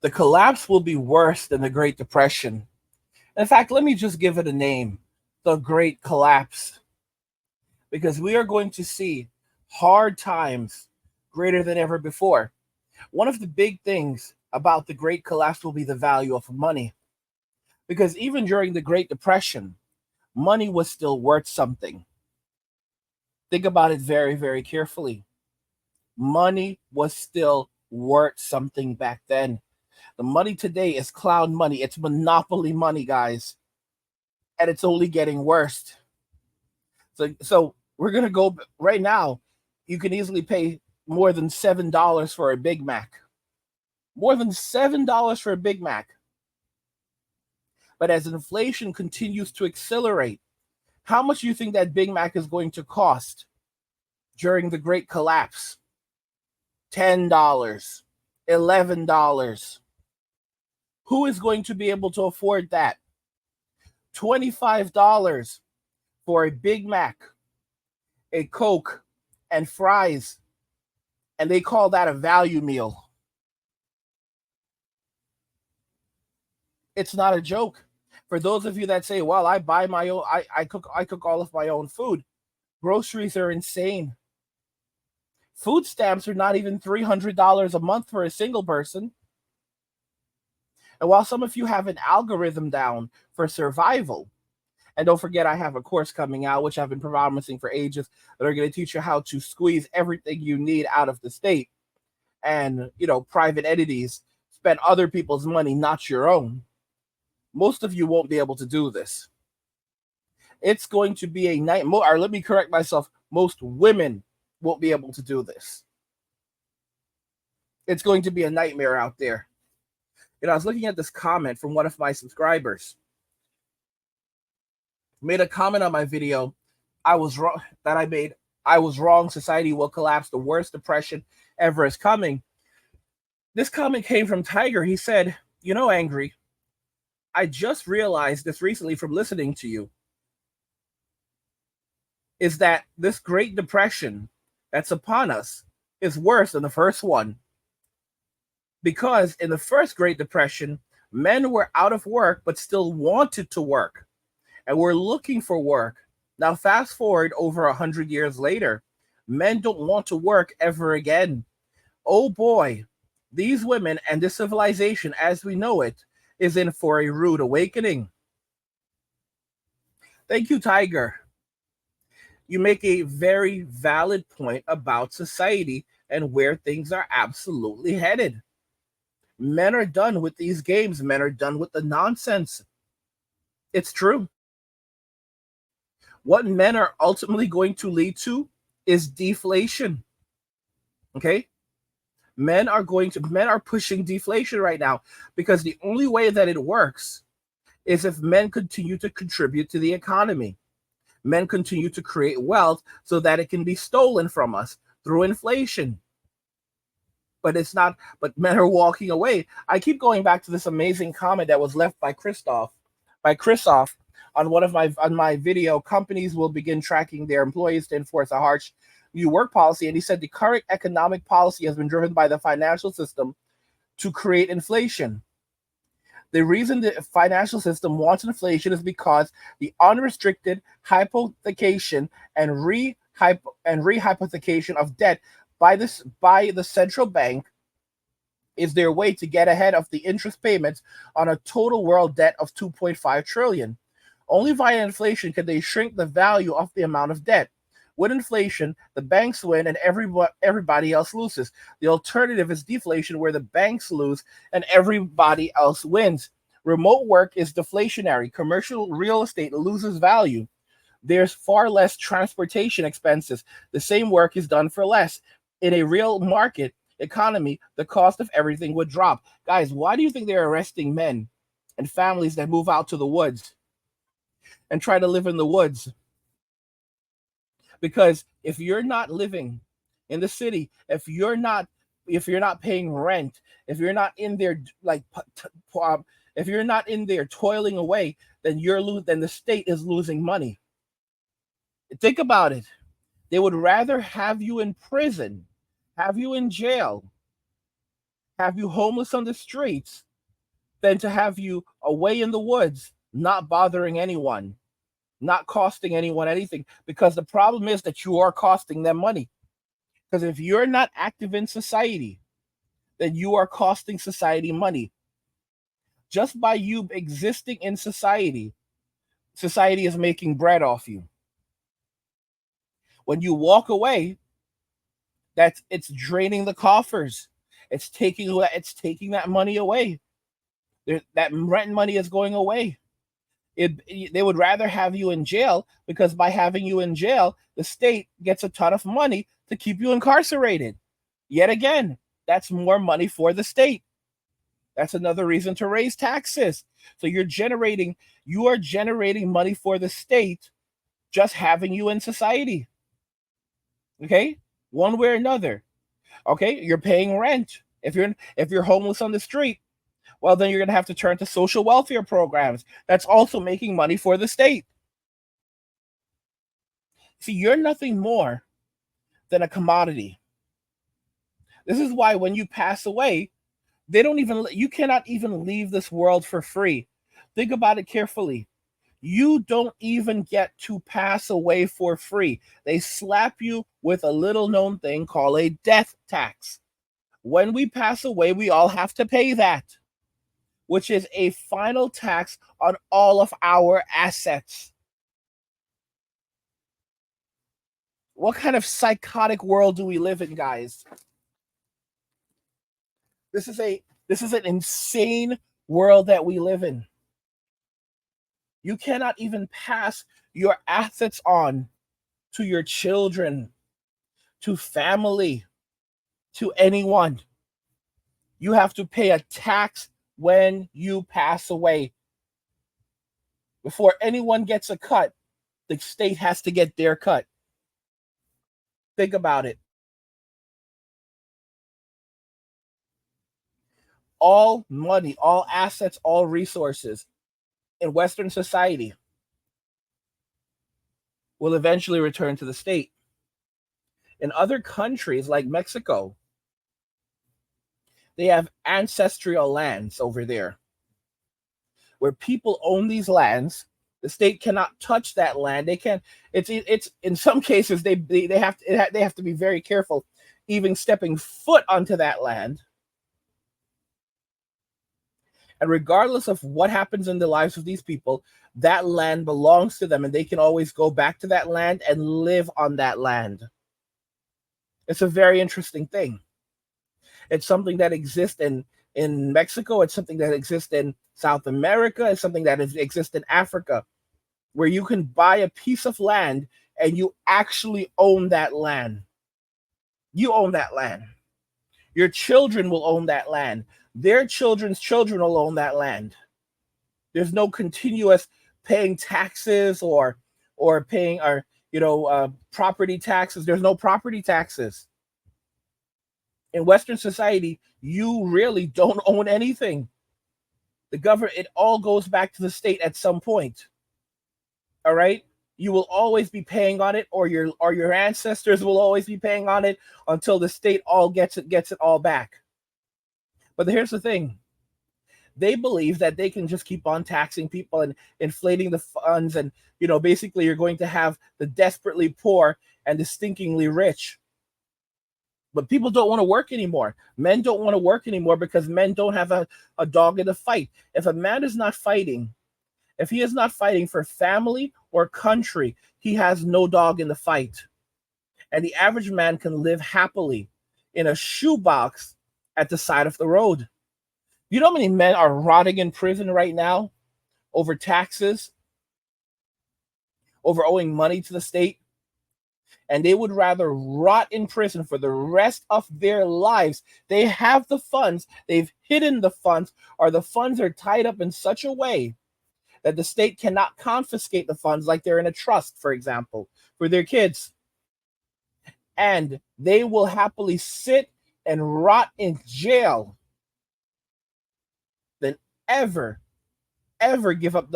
The collapse will be worse than the Great Depression. In fact, let me just give it a name, the Great Collapse, because we are going to see hard times greater than ever before. One of the big things about the Great Collapse will be the value of money, because even during the Great Depression, money was still worth something. Think about it very, very carefully. Money was still worth something back then. The money today is cloud money. It's monopoly money, guys, and it's only getting worse. So we're gonna go right now. You can easily pay more than $7 for a Big Mac. More than $7 for a Big Mac. But as inflation continues to accelerate, how much do you think that Big Mac is going to cost during the Great Collapse? $10, $11. Who is going to be able to afford that? $25 for a Big Mac, a Coke, and fries. And they call that a value meal. It's not a joke. For those of you that say, well, I buy my own, I cook all of my own food. Groceries are insane. Food stamps are not even $300 a month for a single person. And while some of you have an algorithm down for survival, and don't forget, I have a course coming out, which I've been promising for ages, that are going to teach you how to squeeze everything you need out of the state and, private entities spend other people's money, not your own. Most of you won't be able to do this. It's going to be a nightmare. Or let me correct myself. Most women won't be able to do this. It's going to be a nightmare out there. I was looking at this comment from one of my subscribers. Made a comment on my video. I was wrong. I was wrong. Society will collapse. The worst depression ever is coming. This comment came from Tiger. He said, Angry, I just realized this recently from listening to you, is that this Great Depression that's upon us is worse than the first one. Because in the first Great Depression, men were out of work but still wanted to work and were looking for work. Now, fast forward over 100 years later, men don't want to work ever again. Oh boy, these women and this civilization as we know it is in for a rude awakening. Thank you, Tiger. You make a very valid point about society and where things are absolutely headed. Men are done with these games. Men are done with the nonsense. It's true. What men are ultimately going to lead to is deflation. Okay? Men are pushing deflation right now because the only way that it works is if men continue to contribute to the economy. Men continue to create wealth so that it can be stolen from us through inflation. But it's not, but men are walking away. I keep going back to this amazing comment that was left by Christoph on my video. Companies will begin tracking their employees to enforce a harsh new work policy. And he said the current economic policy has been driven by the financial system to create inflation. The reason the financial system wants inflation is because the unrestricted hypothecation and rehypothecation of debt by the central bank is their way to get ahead of the interest payments on a total world debt of 2.5 trillion. Only via inflation can they shrink the value of the amount of debt. With inflation, the banks win and everybody else loses. The alternative is deflation, where the banks lose and everybody else wins. Remote work is deflationary. Commercial real estate loses value. There's far less transportation expenses. The same work is done for less. In a real market economy, the cost of everything would drop. Guys, why do you think they're arresting men and families that move out to the woods and try to live in the woods? Because if you're not living in the city, if you're not paying rent, if you're not in there if you're not in there toiling away, then then the state is losing money. Think about it. They would rather have you in prison, have you in jail, have you homeless on the streets than to have you away in the woods, not bothering anyone, not costing anyone anything. Because the problem is that you are costing them money. Because if you're not active in society, then you are costing society money. Just by you existing in society, society is making bread off you. When you walk away, it's draining the coffers. It's taking that money away. That rent money is going away. They would rather have you in jail, because by having you in jail, the state gets a ton of money to keep you incarcerated. Yet again, that's more money for the state. That's another reason to raise taxes. So you are generating money for the state just having you in society. Okay? One way or another. Okay? You're paying rent. If you're homeless on the street, well, then you're going to have to turn to social welfare programs. That's also making money for the state. See, you're nothing more than a commodity. This is why when you pass away, you cannot even leave this world for free. Think about it carefully. You don't even get to pass away for free. They slap you with a little known thing called a death tax. When we pass away, we all have to pay that, which is a final tax on all of our assets. What kind of psychotic world do we live in, guys? This is an insane world that we live in. You cannot even pass your assets on to your children, to family, to anyone. You have to pay a tax when you pass away. Before anyone gets a cut, the state has to get their cut. Think about it. All money, all assets, all resources in Western society will eventually return to the state. In other countries like Mexico, they have ancestral lands over there where people own these lands. The state cannot touch that land. They can. It's in some cases they have to be very careful, even stepping foot onto that land. And regardless of what happens in the lives of these people, that land belongs to them, and they can always go back to that land and live on that land. It's a very interesting thing. It's something that exists in Mexico. It's something that exists in South America. It's something that exists in Africa, where you can buy a piece of land and you actually own that land. You own that land. Your children will own that land. Their children's children will own that land. There's no continuous paying taxes or paying property taxes. There's no property taxes. In Western society, you really don't own anything. The government, it all goes back to the state at some point. All right? You will always be paying on it, or your ancestors will always be paying on it until the state all gets it all back. But here's the thing. They believe that they can just keep on taxing people and inflating the funds, and basically you're going to have the desperately poor and the stinkingly rich. But people don't want to work anymore. Men don't want to work anymore because men don't have a dog in the fight. If a man is not fighting, if he is not fighting for family or country, he has no dog in the fight. And the average man can live happily in a shoebox at the side of the road. You know how many men are rotting in prison right now over taxes, over owing money to the state? And they would rather rot in prison for the rest of their lives. They have the funds, they've hidden the funds, or the funds are tied up in such a way that the state cannot confiscate the funds, like they're in a trust, for example, for their kids. And they will happily sit and rot in jail than ever give up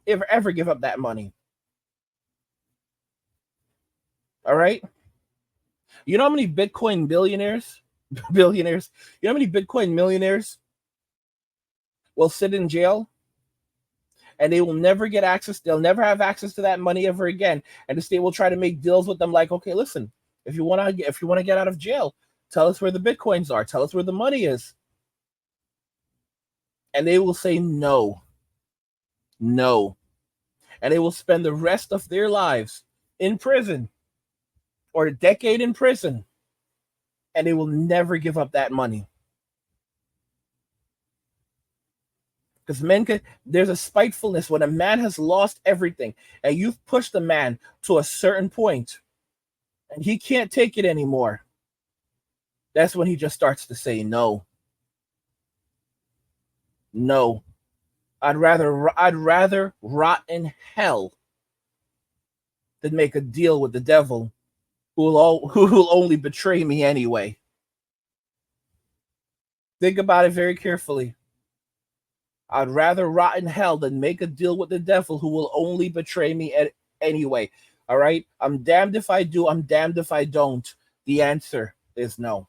ever give up that money. All right? You know how many Bitcoin billionaires Billionaires. You know how many Bitcoin millionaires will sit in jail and they will never get access. They'll never have access to that money ever again. And the state will try to make deals with them like, okay, listen, if you want to get out of jail, tell us where the Bitcoins are. Tell us where the money is. And they will say no. No. And they will spend the rest of their lives in prison or a decade in prison. And they will never give up that money. Because there's a spitefulness when a man has lost everything and you've pushed a man to a certain point and he can't take it anymore. That's when he just starts to say no. No. I'd rather rot in hell than make a deal with the devil who will only betray me anyway. Think about it very carefully. I'd rather rot in hell than make a deal with the devil who will only betray me anyway. All right? I'm damned if I do. I'm damned if I don't. The answer is no.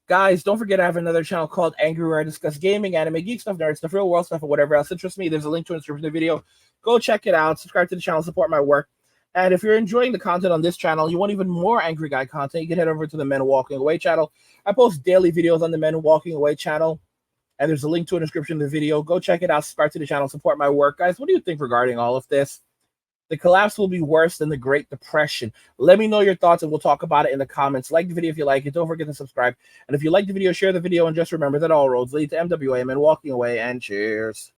Guys, don't forget I have another channel called Angry where I discuss gaming, anime, geek stuff, nerd stuff, real world stuff, and whatever else interests me. There's a link to it in the description of the video. Go check it out. Subscribe to the channel. Support my work. And if you're enjoying the content on this channel, you want even more Angry Guy content, you can head over to the Men Walking Away channel. I post daily videos on the Men Walking Away channel. And there's a link to it in the description of the video. Go check it out. Subscribe to the channel. Support my work. Guys, what do you think regarding all of this? The collapse will be worse than the Great Depression. Let me know your thoughts, and we'll talk about it in the comments. Like the video if you like it. Don't forget to subscribe. And if you like the video, share the video. And just remember that all roads lead to MWA, Men Walking Away. And cheers.